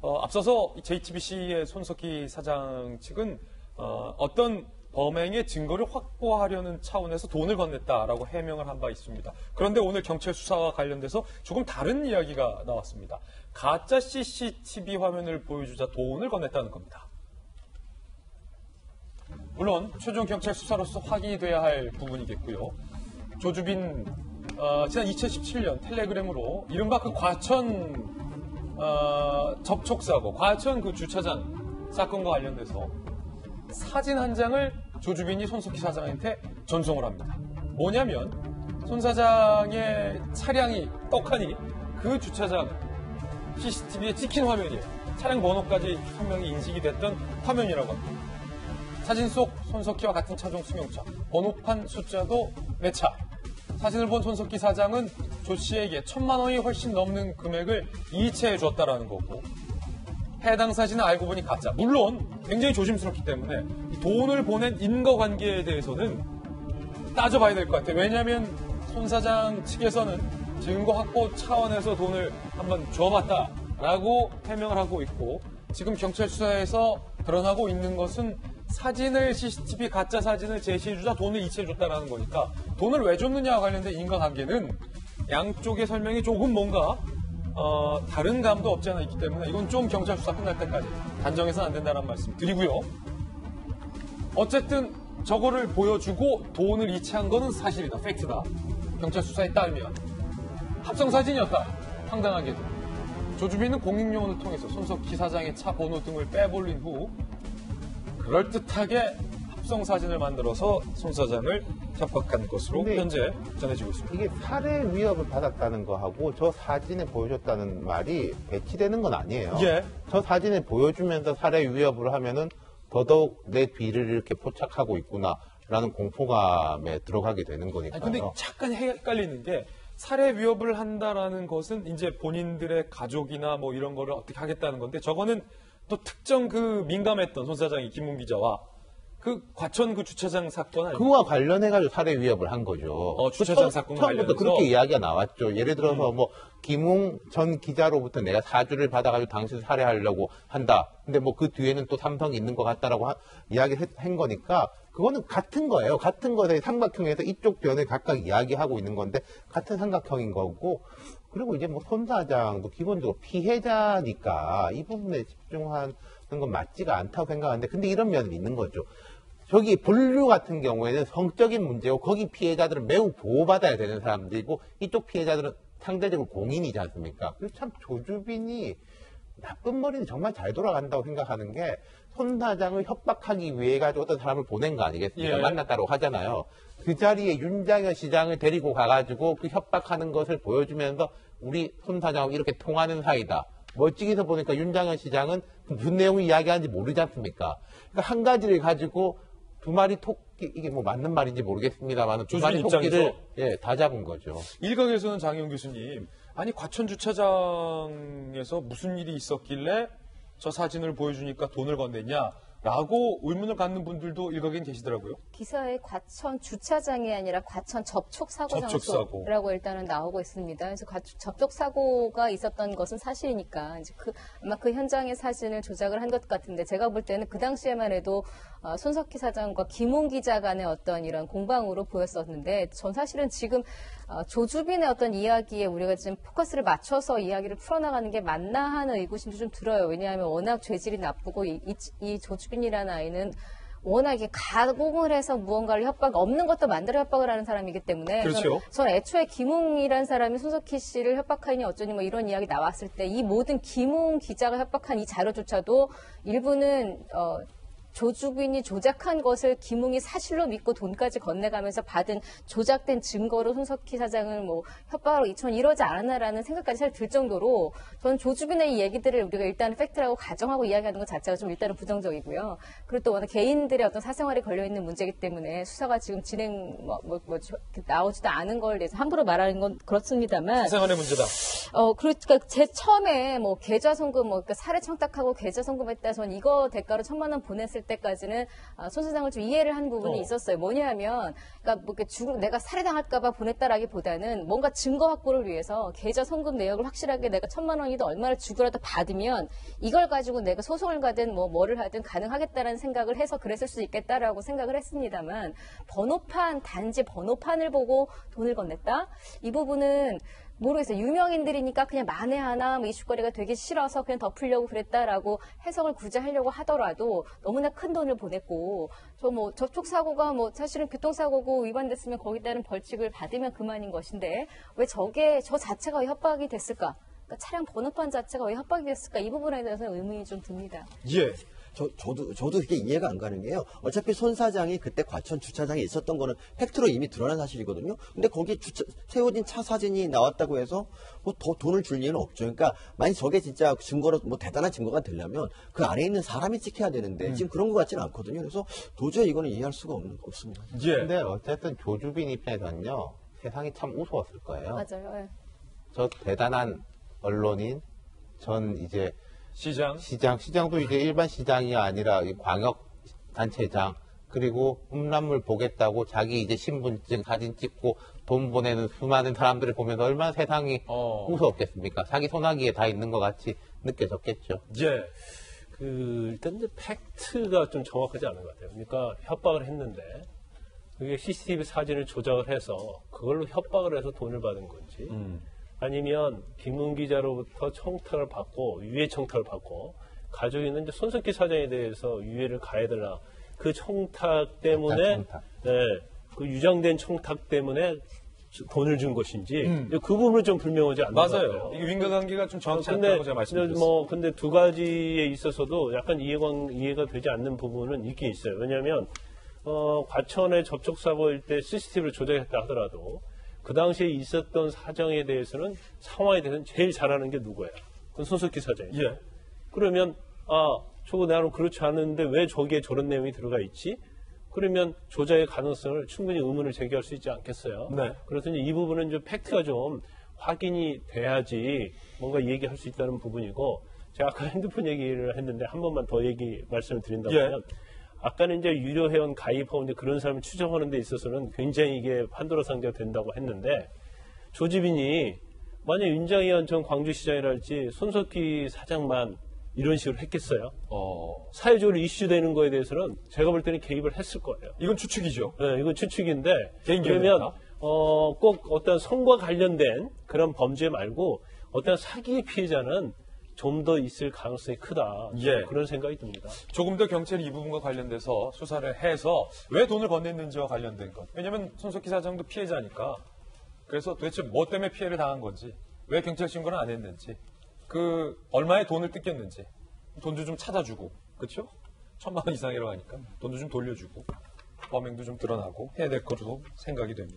앞서서 JTBC의 손석희 사장 측은 어떤 범행의 증거를 확보하려는 차원에서 돈을 건넸다라고 해명을 한 바 있습니다. 그런데 오늘 경찰 수사와 관련돼서 조금 다른 이야기가 나왔습니다. 가짜 CCTV 화면을 보여주자 돈을 건넸다는 겁니다. 물론 최종 경찰 수사로서 확인이 돼야 할 부분이겠고요. 조주빈 지난 2017년 텔레그램으로 이른바 그 과천 접촉사고, 과천 그 주차장 사건과 관련돼서 사진 한 장을 조주빈이 손석희 사장한테 전송을 합니다. 뭐냐면 손 사장의 차량이 떡하니 그 주차장 CCTV에 찍힌 화면이에요. 차량 번호까지 선명히 인식이 됐던 화면이라고 합니다. 사진 속 손석희와 같은 차종 승용차, 번호판 숫자도 매차. 사진을 본 손석희 사장은 조 씨에게 1,000만 원이 훨씬 넘는 금액을 이체해 줬다라는 거고, 해당 사진은 알고 보니 가짜. 물론 굉장히 조심스럽기 때문에 이 돈을 보낸 인과관계에 대해서는 따져봐야 될 것 같아요. 왜냐하면 손 사장 측에서는 증거 확보 차원에서 돈을 한번 줘봤다라고 해명을 하고 있고, 지금 경찰 수사에서 드러나고 있는 것은 사진을 CCTV 가짜 사진을 제시해주자 돈을 이체해줬다라는 거니까 돈을 왜 줬느냐와 관련된 인과관계는 양쪽의 설명이 조금 뭔가 다른 감도 없지 않아 있기 때문에 이건 좀 경찰 수사 끝날 때까지 단정해서는 안 된다는 말씀 드리고요. 어쨌든 저거를 보여주고 돈을 이체한 거는 사실이다. 팩트다. 경찰 수사에 따르면 합성사진이었다. 황당하게도. 조주빈은 공익요원을 통해서 손석희 사장의 차 번호 등을 빼돌린 후 그럴듯하게 합성사진을 만들어서 손 사장을 협박한 것으로 현재 전해지고 있습니다. 이게 살해 위협을 받았다는 거하고 저 사진을 보여줬다는 말이 배치되는 건 아니에요. 예. 저 사진을 보여주면서 살해 위협을 하면은 더더욱 내 뒤를 이렇게 포착하고 있구나라는 공포감에 들어가게 되는 거니까요. 근데 잠깐 헷갈리는 게 살해 위협을 한다라는 것은 이제 본인들의 가족이나 뭐 이런 거를 어떻게 하겠다는 건데 저거는 또 특정 그 민감했던 손 사장이 김문 기자와 그 과천 그 주차장 사건 아니에요? 그와 관련해가지고 살해 위협을 한 거죠. 주차장 사건과 처음부터 관련해서 그렇게 이야기가 나왔죠. 예를 들어서 뭐 김웅 전 기자로부터 내가 사주를 받아가지고 당신 살해하려고 한다. 근데 뭐 그 뒤에는 또 삼성이 있는 것 같다라고 이야기한 거니까 그거는 같은 거예요. 같은 것에 삼각형에서 이쪽 변을 각각 이야기하고 있는 건데 같은 삼각형인 거고. 그리고 이제 뭐 손 사장도 기본적으로 피해자니까 이 부분에 집중하는 건 맞지가 않다고 생각하는데, 근데 이런 면은 있는 거죠. 저기 본류 같은 경우에는 성적인 문제고 거기 피해자들은 매우 보호받아야 되는 사람들이고 이쪽 피해자들은 상대적으로 공인이지 않습니까? 그래서 참 조주빈이 나쁜 머리는 정말 잘 돌아간다고 생각하는 게 손 사장을 협박하기 위해 가지고 어떤 사람을 보낸 거 아니겠습니까? 예. 만났다고 하잖아요. 그 자리에 윤장현 시장을 데리고 가가지고 그 협박하는 것을 보여주면서 우리 손 사장하고 이렇게 통하는 사이다. 멀찍이서 보니까 윤장현 시장은 무슨 내용을 이야기하는지 모르지 않습니까? 그러니까 한 가지를 가지고 두 마리 토끼, 이게 뭐 맞는 말인지 모르겠습니다만 두 마리 토끼를 다 잡은 거죠. 일각에서는 장영 교수님, 아니 과천 주차장에서 무슨 일이 있었길래 저 사진을 보여주니까 돈을 건넸냐라고 의문을 갖는 분들도 일각엔 계시더라고요. 기사에 과천 주차장이 아니라 과천 접촉사고 장소라고 일단은 나오고 있습니다. 그래서 접촉사고가 있었던 것은 사실이니까 이제 아마 그 현장의 사진을 조작을 한 것 같은데, 제가 볼 때는 그 당시에만 해도 손석희 사장과 김웅 기자 간의 어떤 이런 공방으로 보였었는데, 전 사실은 지금 조주빈의 어떤 이야기에 우리가 지금 포커스를 맞춰서 이야기를 풀어나가는 게 맞나 하는 의구심도 좀 들어요. 왜냐하면 워낙 죄질이 나쁘고 이 조주빈이라는 아이는 워낙에 가공을 해서 무언가를 없는 것도 만들어 협박을 하는 사람이기 때문에. 그렇죠. 전 애초에 김웅이라는 사람이 손석희 씨를 협박하니 어쩌니 뭐 이런 이야기 나왔을 때 이 모든 김웅 기자가 협박한 이 자료조차도 일부는 조주빈이 조작한 것을 김웅이 사실로 믿고 돈까지 건네가면서 받은 조작된 증거로 손석희 사장을 뭐 협박하러 이러지 않았나라는 생각까지 잘 들 정도로, 저는 조주빈의 이 얘기들을 우리가 일단 팩트라고 가정하고 이야기하는 것 자체가 좀 일단은 부정적이고요. 그리고 또 워낙 개인들의 어떤 사생활에 걸려있는 문제이기 때문에 수사가 지금 나오지도 않은 걸 대해서 함부로 말하는 건 그렇습니다만. 사생활의 문제다. 그러니까 처음에 뭐 계좌 송금, 그러니까 살해 청탁하고 계좌 송금했다, 전 이거 대가로 1,000만 원 보냈을 했을 때까지는 손 사장을 좀 이해를 한 부분이 있었어요. 뭐냐면, 그러니까 뭐 내가 살해당할까봐 보냈다라기보다는 뭔가 증거 확보를 위해서 계좌 송금 내역을 확실하게 내가 1,000만 원이든 얼마를 주고라도 받으면 이걸 가지고 내가 소송을 가든 뭐를 하든 가능하겠다라는 생각을 해서 그랬을 수 있겠다라고 생각을 했습니다만 단지 번호판을 보고 돈을 건넸다? 이 부분은 모르겠어요. 유명인들이니까 그냥 만에 하나 이슈거리가 되기 싫어서 그냥 덮으려고 그랬다라고 해석을 굳이 하려고 하더라도 너무나 큰 돈을 보냈고 접촉사고가 사실은 교통사고고 위반됐으면 거기에 따른 벌칙을 받으면 그만인 것인데 왜 저 자체가 왜 협박이 됐을까? 그러니까 차량 번호판 자체가 왜 협박이 됐을까? 이 부분에 대해서는 의문이 좀 듭니다. 예. 저도 그게 이해가 안 가는 게요. 어차피 손 사장이 그때 과천 주차장에 있었던 거는 팩트로 이미 드러난 사실이거든요. 근데 거기 세워진 차 사진이 나왔다고 해서 더 돈을 줄 리는 없죠. 그러니까 만약 저게 진짜 증거로 대단한 증거가 되려면 그 안에 있는 사람이 찍혀야 되는데 지금 그런 것 같지는 않거든요. 그래서 도저히 이거는 이해할 수가 없습니다. 예. 근데 어쨌든 조주빈 입장에서는요, 세상이 참 우스웠을 거예요. 맞아요. 예. 저 대단한 언론인, 전 이제 시장도 이제 일반 시장이 아니라 광역 단체장, 그리고 음란물 보겠다고 자기 이제 신분증 사진 찍고 돈 보내는 수많은 사람들을 보면서 얼마나 세상이 무서웠겠습니까? 자기 손아귀에 다 있는 것 같이 느껴졌겠죠. 예. 일단 이제 팩트가 좀 정확하지 않은 것 같아요. 그러니까 협박을 했는데 그게 CCTV 사진을 조작을 해서 그걸로 협박을 해서 돈을 받은 건지 아니면 김문 기자로부터 청탁을 받고 유해 청탁을 받고 가지고 있는 이제 손석희 사장에 대해서 유해를 가해달라 그 청탁 때문에 그 유장된 청탁 때문에 돈을 준 것인지 그 부분은 좀 불명하지 않는 것 같아요. 맞아요. 이게 인과관계가 좀 정확치 않다고 제가 말씀드렸습니다. 근데 두 가지에 있어서도 약간 이해가 되지 않는 부분은 있긴 있어요. 왜냐하면 과천의 접촉사고일 때 CCTV를 조작했다 하더라도 그 당시에 있었던 사정에 대해서는 상황에 대해서는 제일 잘하는 게 누구예요? 그건 손석희 사장이죠. 예. 그러면 저거 나는 그렇지 않은데 왜 저기에 저런 내용이 들어가 있지? 그러면 조작의 가능성을 충분히 의문을 제기할 수 있지 않겠어요? 네. 그래서 이제 이 부분은 좀 팩트가 좀 확인이 돼야지 뭔가 얘기할 수 있다는 부분이고 제가 아까 핸드폰 얘기를 했는데 한 번만 더 말씀을 드린다면 아까는 이제 유료 회원 가입하고 이제 그런 사람을 추정하는 데 있어서는 굉장히 이게 판도라 상자가 된다고 했는데 조지빈이 만약 윤장현 전 광주시장이랄지 손석희 사장만 이런 식으로 했겠어요? 사회적으로 이슈되는 거에 대해서는 제가 볼 때는 개입을 했을 거예요. 이건 추측이죠. 네, 이건 추측인데 개인기업이다. 그러면 꼭 어떤 성과 관련된 그런 범죄 말고 어떤 사기의 피해자는 좀 더 있을 가능성이 크다. 예. 그런 생각이 듭니다. 조금 더 경찰이 이 부분과 관련돼서 수사를 해서 왜 돈을 건넸는지와 관련된 것. 왜냐하면 손석희 사장도 피해자니까. 그래서 도대체 뭐 때문에 피해를 당한 건지, 왜 경찰 신고는 안 했는지, 얼마의 돈을 뜯겼는지, 돈도 좀 찾아주고, 그렇죠? 1,000만 원 이상이라고 하니까 돈도 좀 돌려주고, 범행도 좀 드러나고 해야 될 것으로 생각이 됩니다.